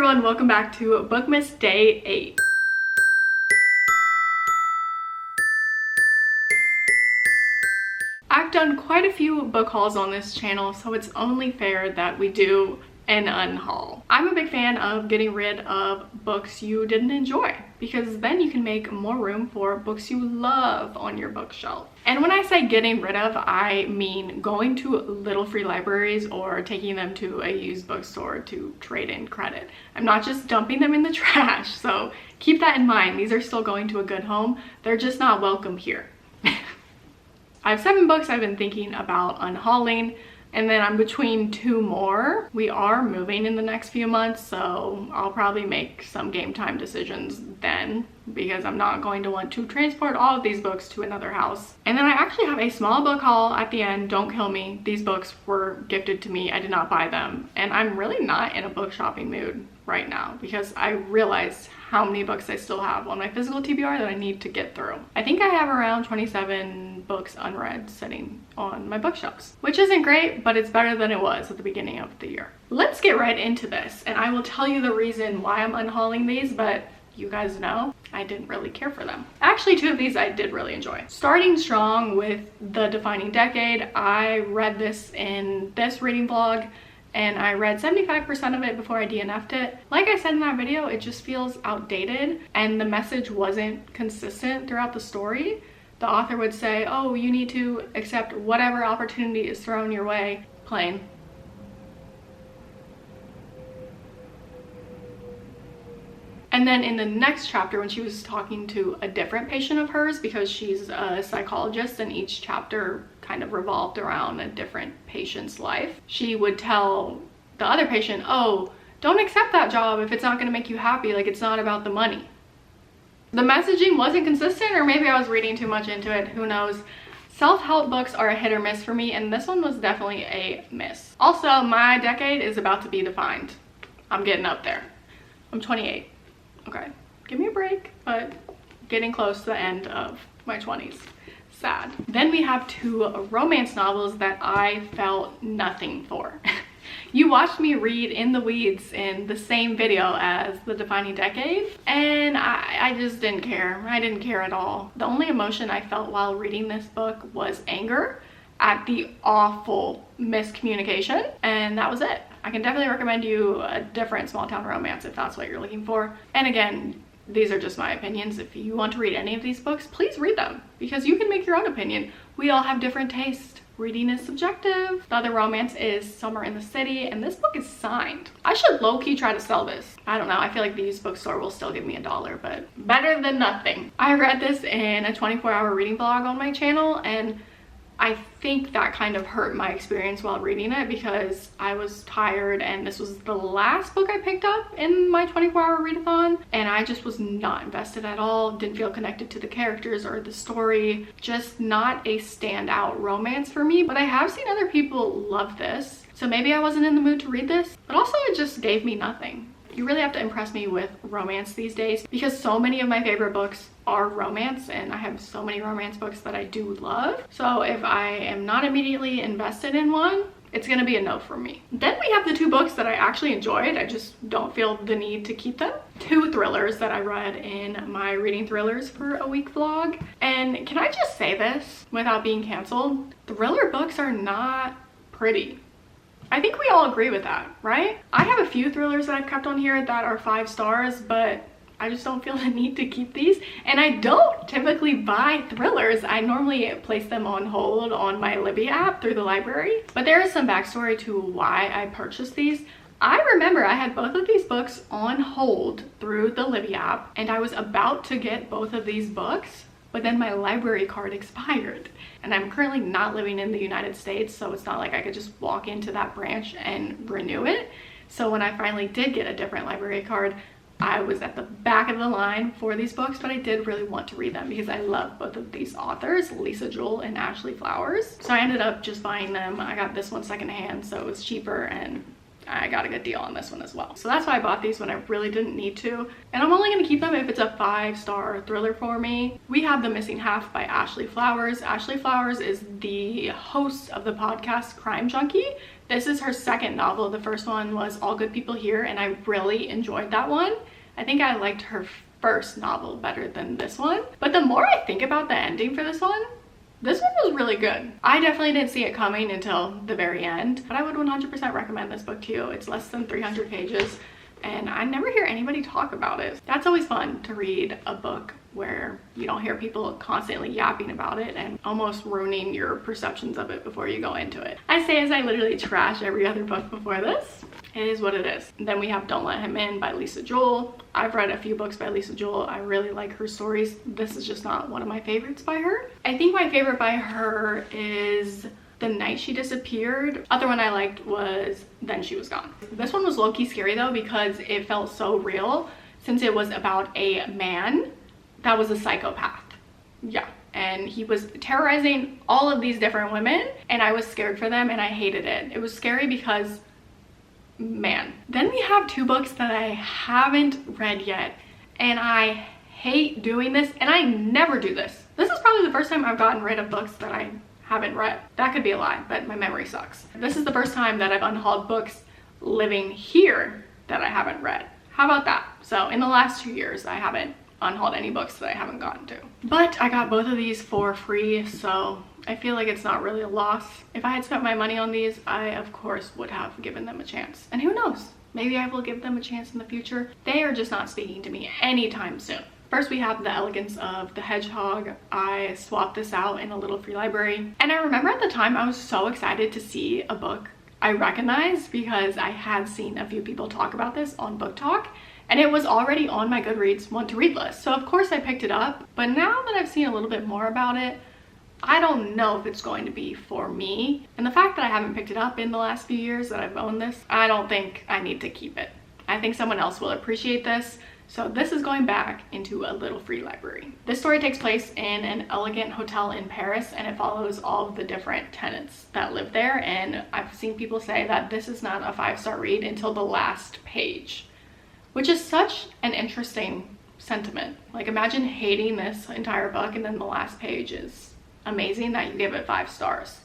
everyone, welcome back to Bookmas Day 8. I've done quite a few book hauls on this channel, so it's only fair that we do an unhaul. I'm a big fan of getting rid of books you didn't enjoy, because then you can make more room for books you love on your bookshelf. And when I say getting rid of, I mean going to little free libraries or taking them to a used bookstore to trade in credit. I'm not just dumping them in the trash, so keep that in mind. These are still going to a good home. They're just not welcome here. I have 7 books I've been thinking about unhauling, and then I'm between 2 more. We are moving in the next few months, so I'll probably make some game time decisions then, because I'm not going to want to transport all of these books to another house. And then I actually have a small book haul at the end. Don't kill me. These books were gifted to me. I did not buy them. And I'm really not in a book shopping mood right now, because I realized how many books I still have on my physical TBR that I need to get through. I think I have around 27 books unread sitting on my bookshelves, which isn't great, but it's better than it was at the beginning of the year. Let's get right into this, and I will tell you the reason why I'm unhauling these, but you guys know I didn't really care for them. Actually, 2 of these I did really enjoy. Starting strong with The Defining Decade, I read this in this reading vlog, and I read 75% of it before I DNF'd it. Like I said in that video, it just feels outdated, and the message wasn't consistent throughout the story. The author would say, oh, you need to accept whatever opportunity is thrown your way. Plain. And then in the next chapter, when she was talking to a different patient of hers, because she's a psychologist and each chapter kind of revolved around a different patient's life, she would tell the other patient, oh, don't accept that job if it's not going to make you happy. Like, it's not about the money. The messaging wasn't consistent, or maybe I was reading too much into it. Who knows? Self-help books are a hit or miss for me, and this one was definitely a miss. Also, my decade is about to be defined. I'm getting up there. I'm 28. Okay, give me a break, but getting close to the end of my 20s. Sad. Then we have 2 romance novels that I felt nothing for. You watched me read In the Weeds in the same video as The Defining Decade, and I just didn't care. I didn't care at all. The only emotion I felt while reading this book was anger at the awful miscommunication, and that was it. I can definitely recommend you a different small town romance if that's what you're looking for. And again, these are just my opinions. If you want to read any of these books, please read them, because you can make your own opinion. We all have different tastes. Reading is subjective. The other romance is Summer in the City, and this book is signed. I should low-key try to sell this. I don't know, I feel like the used bookstore will still give me $1, but better than nothing. I read this in a 24-hour reading vlog on my channel, and I think that kind of hurt my experience while reading it, because I was tired and this was the last book I picked up in my 24-hour readathon, and I just was not invested at all. Didn't feel connected to the characters or the story. Just not a standout romance for me, but I have seen other people love this, so maybe I wasn't in the mood to read this, but also it just gave me nothing. You really have to impress me with romance these days, because so many of my favorite books are romance, and I have so many romance books that I do love. So if I am not immediately invested in one, it's gonna be a no for me. Then we have the 2 books that I actually enjoyed. I just don't feel the need to keep them. 2 thrillers that I read in my Reading Thrillers for a Week vlog. And can I just say this without being canceled? Thriller books are not pretty. I think we all agree with that, right? I have a few thrillers that I've kept on here that are 5 stars, but I just don't feel the need to keep these. And I don't typically buy thrillers. I normally place them on hold on my Libby app through the library. But there is some backstory to why I purchased these. I remember I had both of these books on hold through the Libby app, and I was about to get both of these books, but then my library card expired. And I'm currently not living in the United States, so it's not like I could just walk into that branch and renew it. So when I finally did get a different library card, I was at the back of the line for these books, but I did really want to read them because I love both of these authors, Lisa Jewell and Ashley Flowers. So I ended up just buying them. I got this one secondhand, so it was cheaper, and I got a good deal on this one as well. So that's why I bought these when I really didn't need to. And I'm only going to keep them if it's a 5-star thriller for me. We have The Missing Half by Ashley Flowers. Ashley Flowers is the host of the podcast Crime Junkie. This is her second novel. The first one was All Good People Here, and I really enjoyed that one. I think I liked her first novel better than this one. But the more I think about the ending for this one was really good. I definitely didn't see it coming until the very end, but I would 100% recommend this book to you. It's less than 300 pages, and I never hear anybody talk about it. That's always fun, to read a book where you don't hear people constantly yapping about it and almost ruining your perceptions of it before you go into it. I say as I literally trash every other book before this. It is what it is. And then we have Don't Let Him In by Lisa Joel. I've read a few books by Lisa Joel. I really like her stories. This is just not one of my favorites by her. I think my favorite by her is The Night She Disappeared. Other one I liked was Then She Was Gone. This one was low-key scary though, because it felt so real, since it was about a man that was a psychopath. Yeah, and he was terrorizing all of these different women, and I was scared for them, and I hated it. It was scary because, man. Then we have two books that I haven't read yet, and I hate doing this, and I never do this. This is probably the first time I've gotten rid of books that I haven't read. That could be a lie, but my memory sucks. This is the first time that I've unhauled books living here that I haven't read. How about that? So in the last 2 years, I haven't unhauled any books that I haven't gotten to. But I got both of these for free, so I feel like it's not really a loss. If I had spent my money on these, I of course would have given them a chance. And who knows? Maybe I will give them a chance in the future. They are just not speaking to me anytime soon. First, we have The Elegance of the Hedgehog. I swapped this out in a little free library. And I remember at the time I was so excited to see a book I recognized, because I had seen a few people talk about this on BookTok, and it was already on my Goodreads want to read list. So of course I picked it up, but now that I've seen a little bit more about it, I don't know if it's going to be for me. And the fact that I haven't picked it up in the last few years that I've owned this, I don't think I need to keep it. I think someone else will appreciate this. So this is going back into a little free library. This story takes place in an elegant hotel in Paris, and it follows all of the different tenants that live there. And I've seen people say that this is not a 5-star read until the last page, which is such an interesting sentiment. Like, imagine hating this entire book and then the last page is amazing that you give it 5 stars.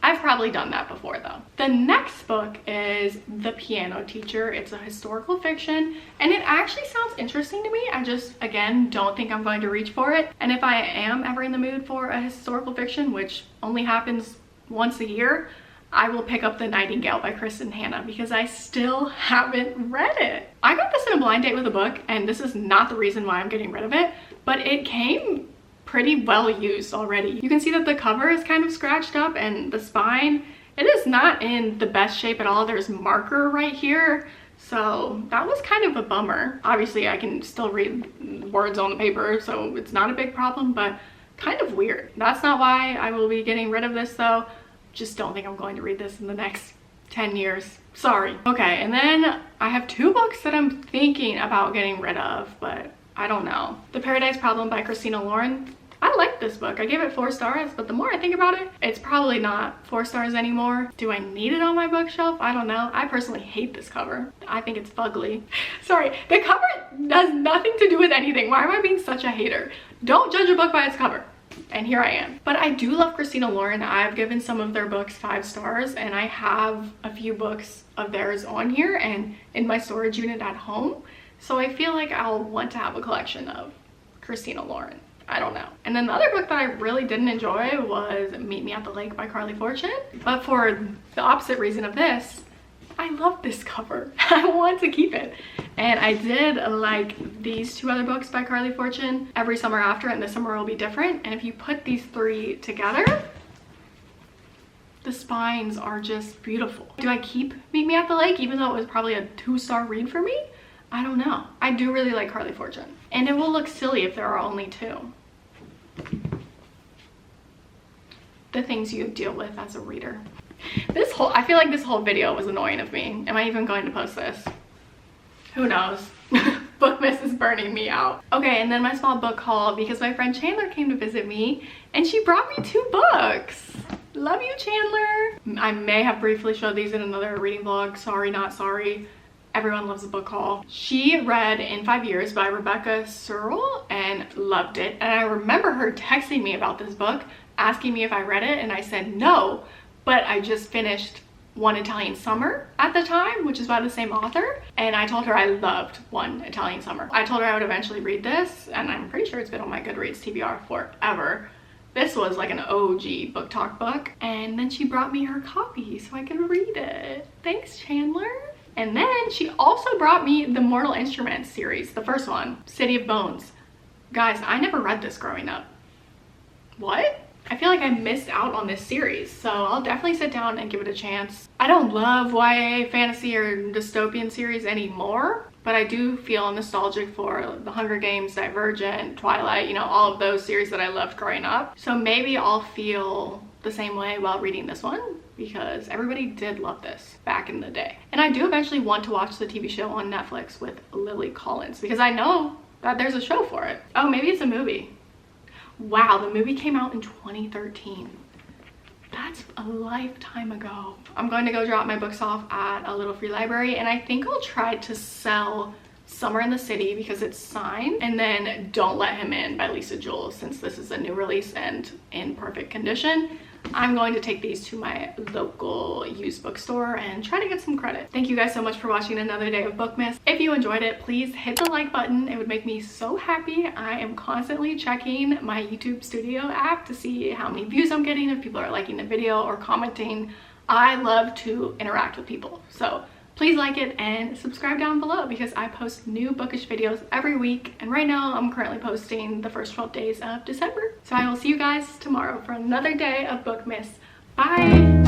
I've probably done that before though. The next book is The Piano Teacher. It's a historical fiction, and it actually sounds interesting to me. I just, again, don't think I'm going to reach for it. And if I am ever in the mood for a historical fiction, which only happens once a year, I will pick up The Nightingale by Kristen Hanna, because I still haven't read it. I got this in a blind date with a book, and this is not the reason why I'm getting rid of it, but it came pretty well used already. You can see that the cover is kind of scratched up, and the spine, it is not in the best shape at all. There's marker right here, so that was kind of a bummer. Obviously I can still read words on the paper, so it's not a big problem, but kind of weird. That's not why I will be getting rid of this though. Just don't think I'm going to read this in the next 10 years. Sorry. Okay, and then I have 2 books that I'm thinking about getting rid of, but I don't know. The Paradise Problem by Christina Lauren. I like this book. I gave it 4 stars, but the more I think about it, it's probably not 4 stars anymore. Do I need it on my bookshelf? I don't know. I personally hate this cover. I think it's fugly. Sorry, the cover has nothing to do with anything. Why am I being such a hater? Don't judge a book by its cover. And here I am. But I do love Christina Lauren. I've given some of their books 5 stars, and I have a few books of theirs on here and in my storage unit at home. So I feel like I'll want to have a collection of Christina Lauren. I don't know. And then the other book that I really didn't enjoy was Meet Me at the Lake by Carly Fortune. But for the opposite reason of this, I love this cover. I want to keep it. And I did like these 2 other books by Carly Fortune, Every Summer After and This Summer Will Be Different. And if you put these 3 together, the spines are just beautiful. Do I keep Meet Me at the Lake even though it was probably a 2-star read for me? I don't know. I do really like Carly Fortune. And it will look silly if there are only 2. The things you deal with as a reader. I feel like this whole video was annoying of me. Am I even going to post this? Who knows? Bookmas is burning me out. Okay, and then my small book haul, because my friend Chandler came to visit me and she brought me 2 books. Love you, Chandler. I may have briefly showed these in another reading vlog. Sorry, not sorry. Everyone loves a book haul. She read In 5 Years by Rebecca Searle and loved it. And I remember her texting me about this book, asking me if I read it, and I said no, but I just finished One Italian Summer at the time, which is by the same author, and I told her I loved One Italian Summer. I told her I would eventually read this, and I'm pretty sure it's been on my Goodreads TBR forever. This was like an OG BookTok book, and then she brought me her copy so I could read it. Thanks, Chandler. And then she also brought me the Mortal Instruments series, the first one, City of Bones. Guys, I never read this growing up. What? I feel like I missed out on this series, so I'll definitely sit down and give it a chance. I don't love YA fantasy or dystopian series anymore, but I do feel nostalgic for The Hunger Games, Divergent, Twilight, you know, all of those series that I loved growing up. So maybe I'll feel the same way while reading this one, because everybody did love this back in the day. And I do eventually want to watch the TV show on Netflix with Lily Collins, because I know that there's a show for it. Oh, maybe it's a movie. Wow, the movie came out in 2013. That's a lifetime ago. I'm going to go drop my books off at a little free library, and I think I'll try to sell Summer in the City because it's signed, and then Don't Let Him In by Lisa Jewell, since this is a new release and in perfect condition. I'm going to take these to my local used bookstore and try to get some credit. Thank you guys so much for watching another day of Bookmas. If you enjoyed it, please hit the like button. It would make me so happy. I am constantly checking my YouTube Studio app to see how many views I'm getting, if people are liking the video or commenting. I love to interact with people, so please like it and subscribe down below because I post new bookish videos every week, and right now I'm currently posting the first 12 days of December. So I will see you guys tomorrow for another day of Bookmas. Bye!